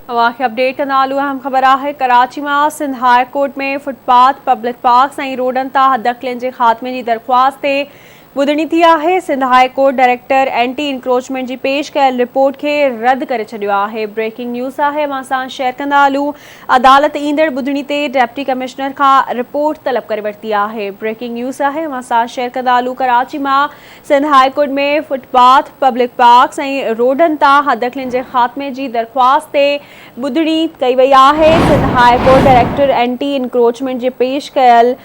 अवांखे update कंदालू। अहम ख़बर है कराची में सिंध हाई कोर्ट में फुटपाथ पब्लिक पार्क्स और रोडन ता हदकलिन के खात्मे की दरख्वास्त ते ॿुधणी थी है। Sindh high court director anti encroachment की पेश कयल रिपोर्ट के रद्द करे छॾियो है। ब्रेकिंग न्यूज़ है असां शेयर कंदालू। अदालत ईंदड़ ॿुधणी ते डिप्टी कमिश्नर का रिपोर्ट तलब करे वरिती है। ब्रेकिंग न्यूज़ है असां शेयर कंदालू। कराची में सिंध हाई कोर्ट में फुटपाथ पब्लिक पार्क्स और रोडन ता हदकलिन के खात्मे की दरख्वास्त ते ॿुधणी कई वई है। Sindh high court director anti encroachment के पेश कयल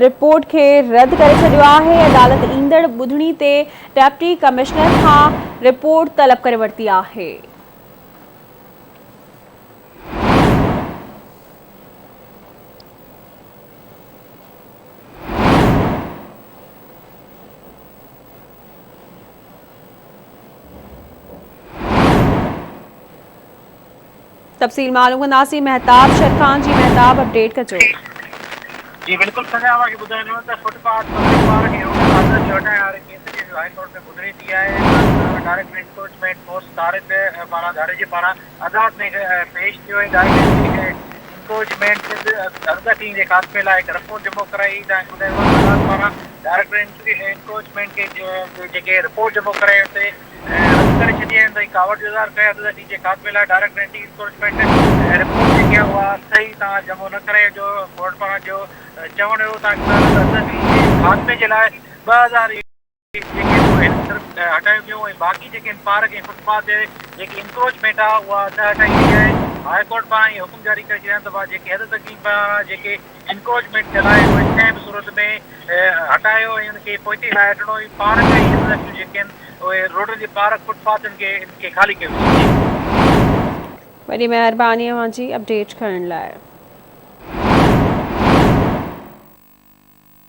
रिपोर्ट के रद्द करे छॾियो है। अदालत ईंदड़ ॿुधणी ते डिप्टी कमिश्नर का रिपोर्ट तलब करे वरिती है। तफसील मालूम कंदासीं महताब शरखान जी। महताब अपडेट कजो। जी बिल्कुल सजावा की ॿुधाइणो त फुटपाथ पब्लिक पार्क जो जोटा यार केस के हाई कोर्ट में ॿुधणी थी है। डायरेक्ट इंक्रोचमेंट पोस्ट तारिक पारा धारे जे पारा अदालत में पेश थियो है। डायरेक्ट इंक्रोचमेंट अर्दती जे खात्मे लाइ एक रिपोर्ट जमो कराई अदालत पारा डायरेक्ट इंक्रोचमेंट के जेके रिपोर्ट जमो कराई उते रद्द करे छॾी आहिनि। त कावड़ कया अर्दती जे खात्मे लाइ डायरेक्ट एंटी इंक्रोचमेंट रिपोर्ट जेके हुआ सही तव्हां जमो न कराए जो कोर्ट पारां जो चवण हुयो तव्हां खात्मे जे लाइ 2000 हटायो वियो ऐं बाक़ी जेके पार्क ऐं फुटपाथ जेकी इंक्रोचमेंट आहे उहा न हटाई वई आहे। हाई कोर्ट पारां ई हुकुम जारी करे छॾिया त जेके हद तक पारां जेके इंक्रोचमेंट थियल आहे उहे कंहिं बि सूरत में हटायो ऐं उनखे पोइते लाइ हटणो। पार्क ऐं हद तक जेके आहिनि उहे रोड जे पार्क फुटपाथनि खे खाली कयो। वॾी महिरबानी अवां जी अपडेट करण लाइ।